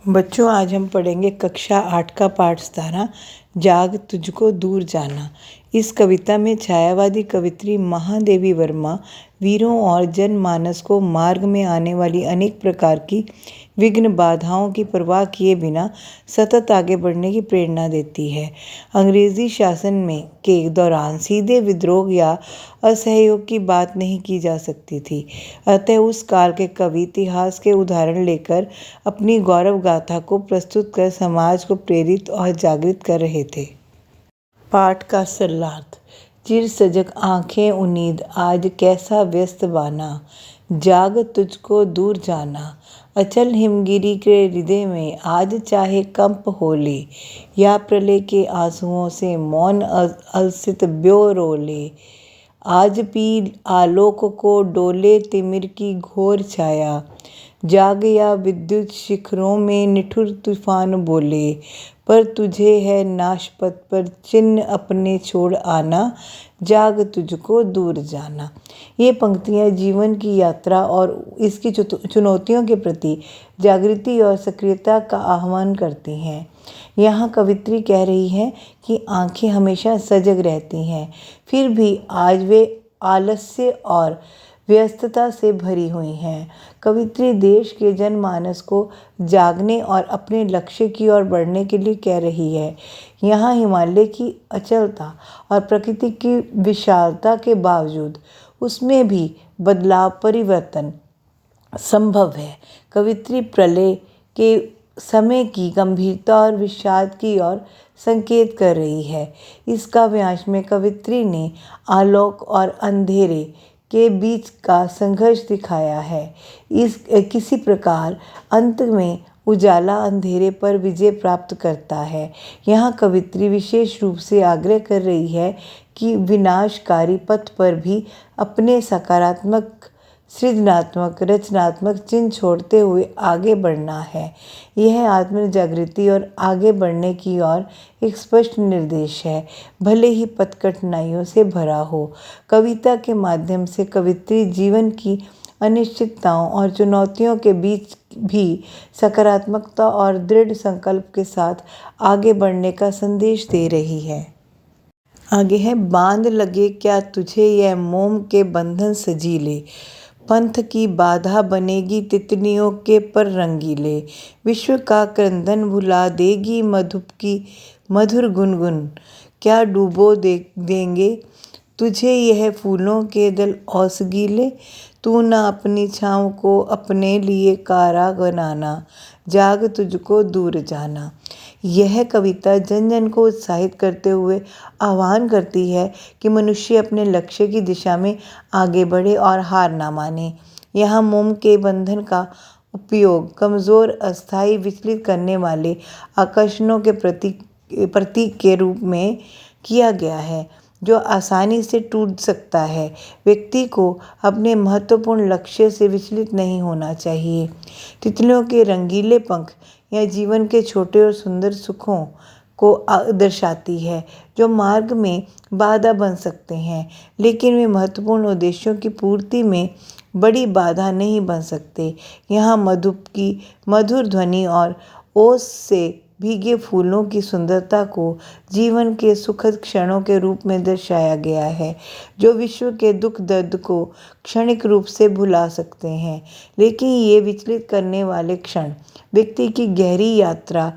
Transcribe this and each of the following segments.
बच्चों, आज हम पढ़ेंगे कक्षा 8 का पाठ 17 जाग तुझको दूर जाना। इस कविता में छायावादी कवित्री महादेवी वर्मा वीरों और जनमानस को मार्ग में आने वाली अनेक प्रकार की विघ्न बाधाओं की परवाह किए बिना सतत आगे बढ़ने की प्रेरणा देती है। अंग्रेजी शासन में के दौरान सीधे विद्रोह या असहयोग की बात नहीं की जा सकती थी, अतः उस काल के कवि इतिहास के उदाहरण लेकर अपनी गौरव गाथा को प्रस्तुत कर समाज को प्रेरित और जागृत कर रहे थे। पाठ का सरलार्थ। चिर सजग आंखें उन्नीद आज कैसा व्यस्त बाना, जाग तुझको दूर जाना। अचल हिमगिरी के हृदय में आज चाहे कंप हो ले, या प्रलय के आंसुओं से मौन अलसित ब्यो रो ले। आज पी आलोक को डोले तिमिर की घोर छाया, जाग या विद्युत शिखरों में निठुर तूफान बोले। पर तुझे है नाशपथ पर चिन्ह अपने छोड़ आना, जाग तुझको दूर जाना। ये पंक्तियाँ जीवन की यात्रा और इसकी चुनौतियों के प्रति जागृति और सक्रियता का आह्वान करती हैं। यहाँ कवित्री कह रही है कि आंखें हमेशा सजग रहती हैं, फिर भी आज वे आलस्य और व्यस्तता से भरी हुई हैं। कवित्री देश के जनमानस को जागने और अपने लक्ष्य की ओर बढ़ने के लिए कह रही है। यहाँ हिमालय की अचलता और प्रकृति की विशालता के बावजूद उसमें भी बदलाव परिवर्तन संभव है। कवित्री प्रलय के समय की गंभीरता और विषाद की ओर संकेत कर रही है। इस काव्यांश में कवित्री ने आलोक और अंधेरे के बीच का संघर्ष दिखाया है। किसी प्रकार अंत में उजाला अंधेरे पर विजय प्राप्त करता है। यहाँ कवित्री विशेष रूप से आग्रह कर रही है कि विनाशकारी पथ पर भी अपने सकारात्मक, सृजनात्मक, रचनात्मक चिन्ह छोड़ते हुए आगे बढ़ना है। यह आत्म जागृति और आगे बढ़ने की ओर एक स्पष्ट निर्देश है, भले ही पथ कठिनाइयों से भरा हो। कविता के माध्यम से कवित्री जीवन की अनिश्चितताओं और चुनौतियों के बीच भी सकारात्मकता और दृढ़ संकल्प के साथ आगे बढ़ने का संदेश दे रही है। आगे है, बांध लगे क्या तुझे यह मोम के बंधन सजीले, पंथ की बाधा बनेगी तितलियों के पर रंगीले। विश्व का क्रंदन भुला देगी मधुप की मधुर गुनगुन, क्या डूबो देंगे तुझे यह फूलों के दल औसगीले। तू न अपनी छाँव को अपने लिए कारा बनाना, जाग तुझको दूर जाना। यह कविता जन जन को उत्साहित करते हुए आह्वान करती है कि मनुष्य अपने लक्ष्य की दिशा में आगे बढ़े और हार ना माने। यहाँ मोम के बंधन का उपयोग कमज़ोर, अस्थायी, विचलित करने वाले आकर्षणों के प्रतीक के रूप में किया गया है, जो आसानी से टूट सकता है। व्यक्ति को अपने महत्वपूर्ण लक्ष्य से विचलित नहीं होना चाहिए। तितलियों के रंगीले पंख या जीवन के छोटे और सुंदर सुखों को दर्शाती है, जो मार्ग में बाधा बन सकते हैं, लेकिन वे महत्वपूर्ण उद्देश्यों की पूर्ति में बड़ी बाधा नहीं बन सकते। यहाँ मधुप की मधुर ध्वनि और ओस से भीगे फूलों की सुंदरता को जीवन के सुखद क्षणों के रूप में दर्शाया गया है, जो विश्व के दुख दर्द को क्षणिक रूप से भुला सकते हैं, लेकिन ये विचलित करने वाले क्षण व्यक्ति की गहरी यात्रा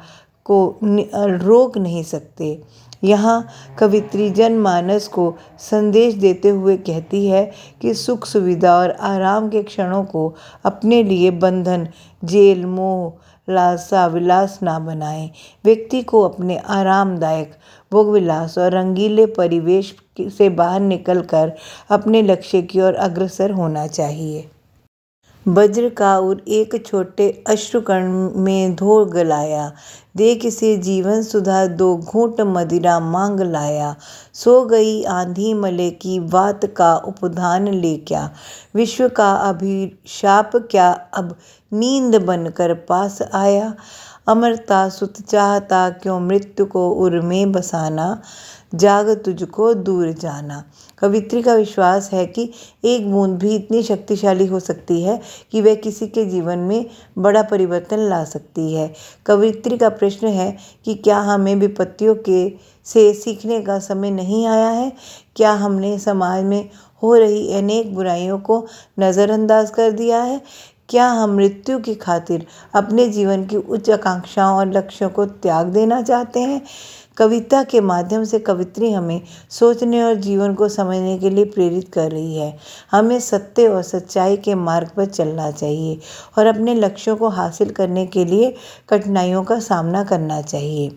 को रोक नहीं सकते। यहाँ कवित्री जनमानस को संदेश देते हुए कहती है कि सुख, सुविधा और आराम के क्षणों को अपने लिए बंधन, जेल, मोह, लालसा, विलास ना बनाएं। व्यक्ति को अपने आरामदायक भोग विलास और रंगीले परिवेश से बाहर निकलकर अपने लक्ष्य की ओर अग्रसर होना चाहिए। वज्र का उर एक छोटे अश्रुकण में धो गलाया, दे किसे जीवन सुधा दो घूंट मदिरा मांग लाया। सो गई आंधी मले की वात का उपधान ले क्या, विश्व का अभिशाप क्या अब नींद बनकर पास आया। अमरता सुत चाहता क्यों मृत्यु को उर में बसाना, जाग तुझको दूर जाना। कवित्री का विश्वास है कि एक बूंद भी इतनी शक्तिशाली हो सकती है कि वह किसी के जीवन में बड़ा परिवर्तन ला सकती है। कवित्री का प्रश्न है कि क्या हमें विपत्तियों के से सीखने का समय नहीं आया है? क्या हमने समाज में हो रही अनेक बुराइयों को नज़रअंदाज कर दिया है? क्या हम मृत्यु की खातिर अपने जीवन की उच्च आकांक्षाओं और लक्ष्यों को त्याग देना चाहते हैं? कविता के माध्यम से कवित्री हमें सोचने और जीवन को समझने के लिए प्रेरित कर रही है। हमें सत्य और सच्चाई के मार्ग पर चलना चाहिए और अपने लक्ष्यों को हासिल करने के लिए कठिनाइयों का सामना करना चाहिए।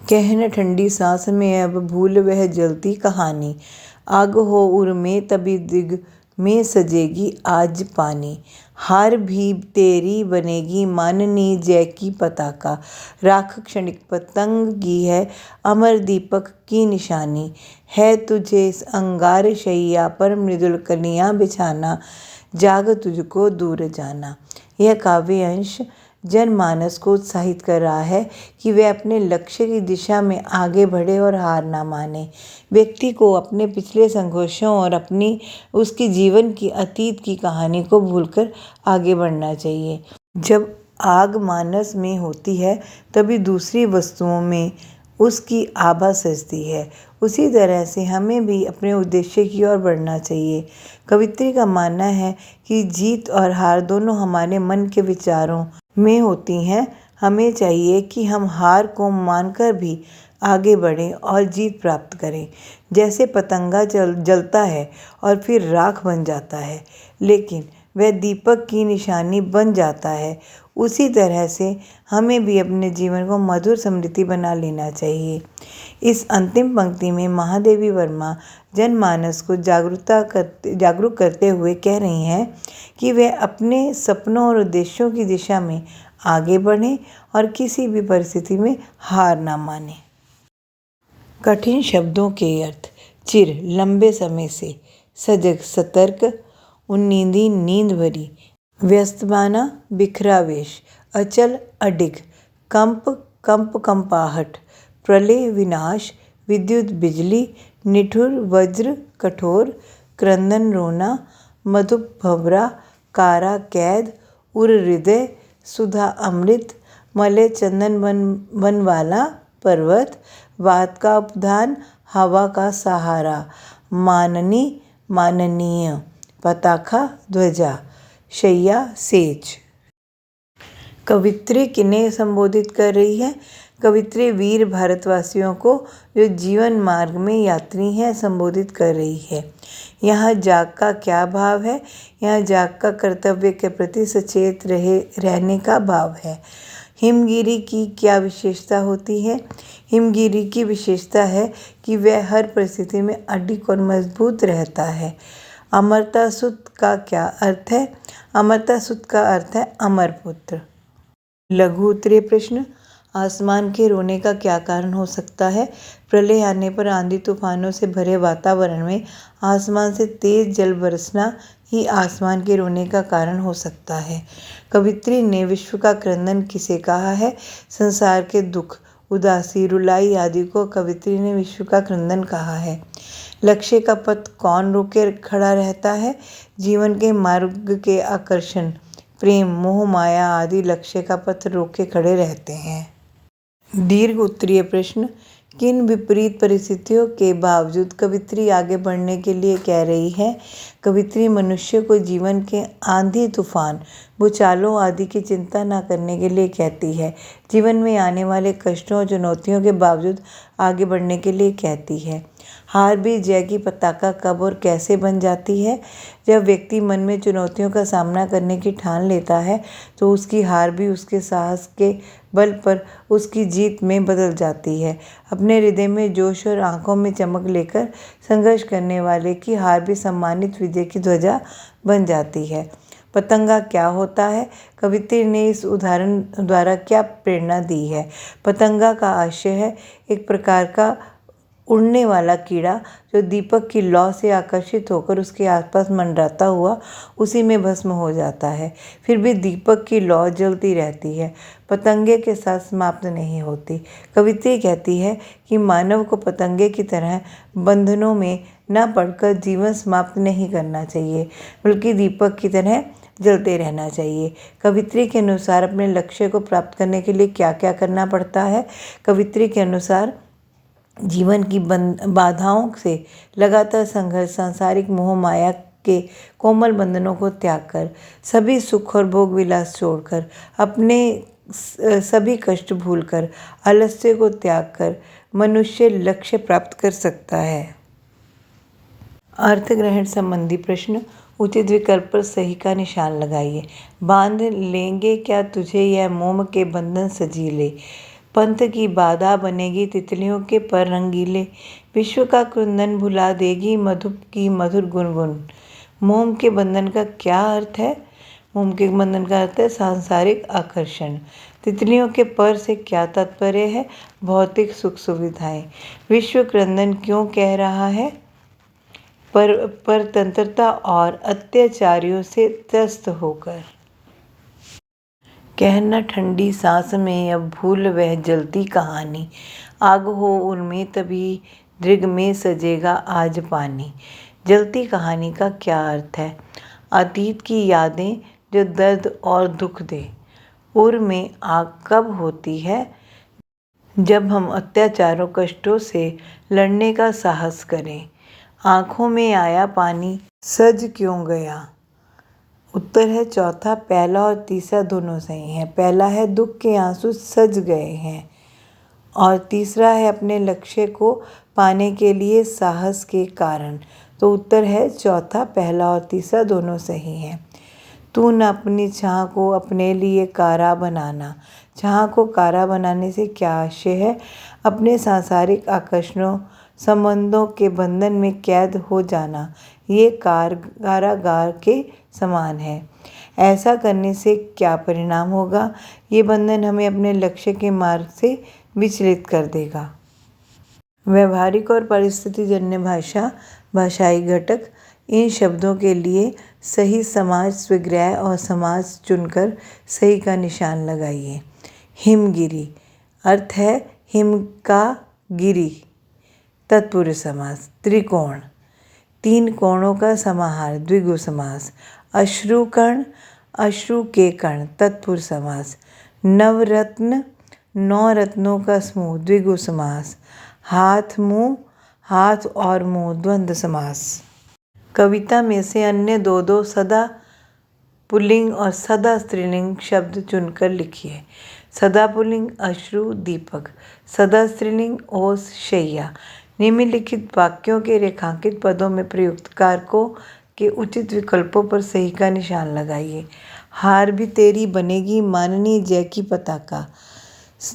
कहन ठंडी सांस में अब भूल वह जलती कहानी, आग हो उर में तभी दिग में सजेगी आज पानी। हार भी तेरी बनेगी माननी जय की पताका, राख क्षणिक पतंगी है अमर दीपक की निशानी। है तुझे इस अंगार शैया पर मृदुल कलियां बिछाना, जाग तुझको दूर जाना। यह काव्य अंश जनमानस को उत्साहित कर रहा है कि वे अपने लक्ष्य की दिशा में आगे बढ़े और हार ना माने। व्यक्ति को अपने पिछले संघर्षों और उसकी जीवन की अतीत की कहानी को भूलकर आगे बढ़ना चाहिए। जब आग मानस में होती है तभी दूसरी वस्तुओं में उसकी आभा सजती है। उसी तरह से हमें भी अपने उद्देश्य की ओर बढ़ना चाहिए। कवित्री का मानना है कि जीत और हार दोनों हमारे मन के विचारों में होती हैं। हमें चाहिए कि हम हार को मानकर भी आगे बढ़ें और जीत प्राप्त करें। जैसे पतंगा जलता है और फिर राख बन जाता है, लेकिन वह दीपक की निशानी बन जाता है, उसी तरह से हमें भी अपने जीवन को मधुर समृद्धि बना लेना चाहिए। इस अंतिम पंक्ति में महादेवी वर्मा जनमानस को जागरूक करते हुए कह रही हैं कि वे अपने सपनों और उद्देश्यों की दिशा में आगे बढ़ें और किसी भी परिस्थिति में हार ना मानें। कठिन शब्दों के अर्थ। चिर, लंबे समय से। सजग, सतर्क, उन्नीदी, नींद भरी। व्यस्तबाना, बिखरा वेश। अचल, अडिग। कंप, कंपाहट। प्रलय, विनाश। विद्युत, बिजली। निठुर, वज्र, कठोर। क्रंदन, रोना। मधुप, भंवरा। कारा, कैद। उर, हृदय। सुधा, अमृत। मलय, चंदन वन वाला पर्वत। वात का उपधान, हवा का सहारा। माननी, माननीय। पताका, ध्वजा। शैया, सेज। कवित्री किन्हें संबोधित कर रही है? कवित्री वीर भारतवासियों को जो जीवन मार्ग में यात्री हैं संबोधित कर रही है। यहाँ जाग का क्या भाव है? यहाँ जाग का कर्तव्य के प्रति सचेत रहने का भाव है। हिमगिरी की क्या विशेषता होती है? हिमगिरी की विशेषता है कि वह हर परिस्थिति में अडिग और मजबूत रहता है। अमरता सुत का क्या अर्थ है? अमरता सुत का अर्थ है अमर पुत्र। लघु उत्तरीय प्रश्न। आसमान के रोने का क्या कारण हो सकता है? प्रलय आने पर आंधी तूफानों से भरे वातावरण में आसमान से तेज जल बरसना ही आसमान के रोने का कारण हो सकता है। कवित्री ने विश्व का क्रंदन किसे कहा है? संसार के दुख, उदासी, रुलाई आदि को कवित्री ने विश्व का क्रंदन कहा है। लक्ष्य का पथ कौन रोके खड़ा रहता है? जीवन के मार्ग के आकर्षण, प्रेम, मोह, माया आदि लक्ष्य का पथ रोके खड़े रहते हैं। दीर्घ उत्तरीय प्रश्न। किन विपरीत परिस्थितियों के बावजूद कवित्री आगे बढ़ने के लिए कह रही है? कवित्री मनुष्य को जीवन के आंधी तूफान, भूचालों आदि की चिंता न करने के लिए कहती है। जीवन में आने वाले कष्टों और चुनौतियों के बावजूद आगे बढ़ने के लिए कहती है। हार भी जय की पताका कब और कैसे बन जाती है? जब व्यक्ति मन में चुनौतियों का सामना करने की ठान लेता है तो उसकी हार भी उसके साहस के बल पर उसकी जीत में बदल जाती है। अपने हृदय में जोश और आंखों में चमक लेकर संघर्ष करने वाले की हार भी सम्मानित विजय की ध्वजा बन जाती है। पतंगा क्या होता है? कवित्री ने इस उदाहरण द्वारा क्या प्रेरणा दी है? पतंगा का आशय है एक प्रकार का उड़ने वाला कीड़ा जो दीपक की लौ से आकर्षित होकर उसके आसपास मंडराता हुआ उसी में भस्म हो जाता है। फिर भी दीपक की लौ जलती रहती है, पतंगे के साथ समाप्त नहीं होती। कवित्री कहती है कि मानव को पतंगे की तरह बंधनों में न पड़कर जीवन समाप्त नहीं करना चाहिए, बल्कि दीपक की तरह जलते रहना चाहिए। कवित्री के अनुसार अपने लक्ष्य को प्राप्त करने के लिए क्या क्या करना पड़ता है? कवित्री के अनुसार जीवन की बाधाओं से लगातार संघर्ष, सांसारिक मोह माया के कोमल बंधनों को त्याग कर, सभी सुख और भोग विलास छोड़कर, अपने सभी कष्ट भूलकर, आलस्य को त्याग कर मनुष्य लक्ष्य प्राप्त कर सकता है। अर्थ ग्रहण संबंधी प्रश्न। उचित विकल्प पर सही का निशान लगाइए। बांध लेंगे क्या तुझे यह मोम के बंधन सजीले, पंथ की बाधा बनेगी तितलियों के पर रंगीले, विश्व का क्रंदन भुला देगी मधु की मधुर गुनगुन। मोम के बंधन का क्या अर्थ है? मोम के बंधन का अर्थ है सांसारिक आकर्षण। तितलियों के पर से क्या तात्पर्य है? भौतिक सुख सुविधाएं। विश्व क्रंदन क्यों कह रहा है? परतंत्रता और अत्याचारियों से त्रस्त होकर। कहना ठंडी सांस में अब भूल वह जलती कहानी, आग हो उनमें तभी दृग में सजेगा आज पानी। जलती कहानी का क्या अर्थ है? अतीत की यादें जो दर्द और दुख दे। उर में आग कब होती है? जब हम अत्याचारों कष्टों से लड़ने का साहस करें। आँखों में आया पानी सज क्यों गया? उत्तर है चौथा। पहला और तीसरा दोनों सही हैं। पहला है दुख के आंसू सज गए हैं और तीसरा है अपने लक्ष्य को पाने के लिए साहस के कारण। तो उत्तर है चौथा। पहला और तीसरा दोनों सही हैं। तू न अपनी चाह को अपने लिए कारा बनाना। चाह को कारा बनाने से क्या आशय है? अपने सांसारिक आकर्षणों संबंधों के बंधन में कैद हो जाना। ये कारागार के समान है। ऐसा करने से क्या परिणाम होगा? ये बंधन हमें अपने लक्ष्य के मार्ग से विचलित कर देगा। व्यवहारिक और परिस्थितिजन्य भाषा, भाषाई घटक। इन शब्दों के लिए सही समाज स्वीग्रह और समाज चुनकर सही का निशान लगाइए। हिमगिरी अर्थ है हिम का गिरी। तत्पुरुष समास। त्रिकोण, तीन कोणों का समाहार द्विगु समास। अश्रुकण, अश्रु के कण तत्पुरुष समास। नवरत्न, नौ रत्नों का समूह द्विगु समास। हाथ मुंह, हाथ और मुंह द्वंद्व समास। कविता में से अन्य दो सदा पुल्लिंग और सदा स्त्रीलिंग शब्द चुनकर लिखिए। सदा पुल्लिंग अश्रु दीपक, सदा स्त्रीलिंग ओस शैया। निम्नलिखित वाक्यों के रेखांकित पदों में प्रयुक्त कारकों के उचित विकल्पों पर सही का निशान लगाइए। हार भी तेरी बनेगी माननी जय की पताका।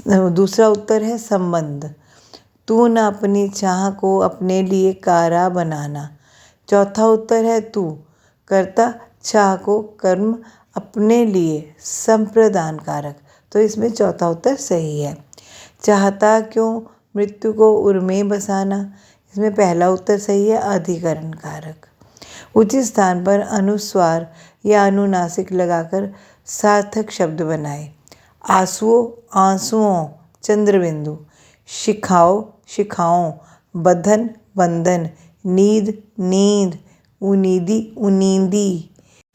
दूसरा उत्तर है संबंध। तू न अपनी चाह को अपने लिए कारा बनाना। चौथा उत्तर है तू, कर्ता चाह को कर्म अपने लिए संप्रदान कारक। तो इसमें चौथा उत्तर सही है। चाहता क्यों मृत्यु को उर में बसाना। इसमें पहला उत्तर सही है, अधिकरण कारक। उचित स्थान पर अनुस्वार या अनुनासिक लगाकर सार्थक शब्द बनाए। आंसुओं, आंसुओं, चंद्रबिंदु। शिखाओ, शिखाओं। बंधन, बंधन। नींद, नींद। उनीदी, उनींदी।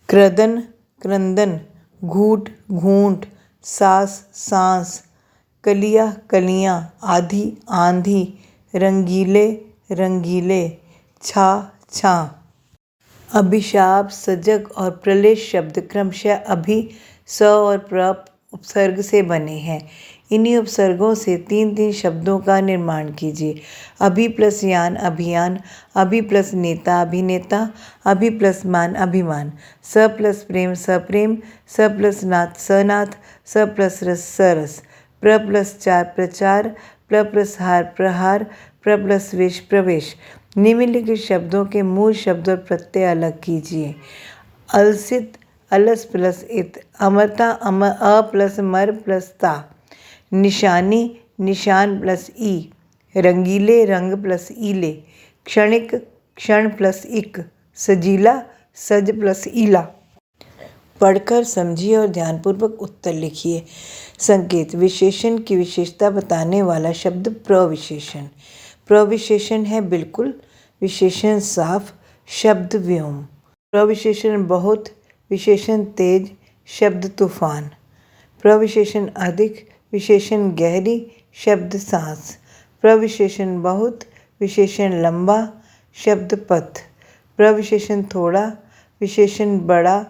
क्रदन, क्रंदन। घूंट, घूंट। सांस, सांस। कलियाँ, कलियाँ। आधी, आंधी। रंगीले, रंगीले। छा, छा। अभिशाप, सजग और प्रलय शब्द क्रमशः अभि, स और प्र उपसर्ग से बने हैं। इन्हीं उपसर्गों से तीन तीन शब्दों का निर्माण कीजिए। अभि प्लस यान अभियान, अभि प्लस नेता अभिनेता, अभि प्लस मान अभिमान। स प्लस प्रेम सप्रेम, स प्लस नाथ सनाथ, स प्लस रस सरस। प्र प्लस चार प्रचार, प्र प्लस हार प्रहार, प्र प्लस वेश प्रवेश। निम्नलिखित शब्दों के मूल शब्द और प्रत्यय अलग कीजिए। अलसित, अलस प्लस इत। अमरता, अ प्लस मर प्लस ता। निशानी, निशान प्लस ई। रंगीले रंग प्लस ईले, क्षणिक क्षण प्लस इक, सजीला सज प्लस ईला। पढ़कर समझिए और ध्यानपूर्वक उत्तर लिखिए। संकेत: विशेषण की विशेषता बताने वाला शब्द प्रविशेषण। प्रविशेषण है बिल्कुल, विशेषण साफ, शब्द व्योम। प्रविशेषण बहुत, विशेषण तेज, शब्द तूफान। प्रविशेषण अधिक, विशेषण गहरी, शब्द सांस। प्रविशेषण बहुत, विशेषण लंबा, शब्द पथ। प्रविशेषण थोड़ा, विशेषण बड़ा,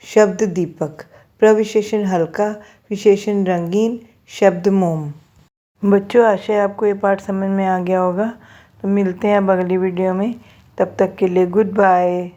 शब्द दीपक। प्रविशेषण हल्का, विशेषण रंगीन, शब्द मोम। बच्चों, आशा है आपको ये पाठ समझ में आ गया होगा। तो मिलते हैं अब अगली वीडियो में, तब तक के लिए गुड बाय।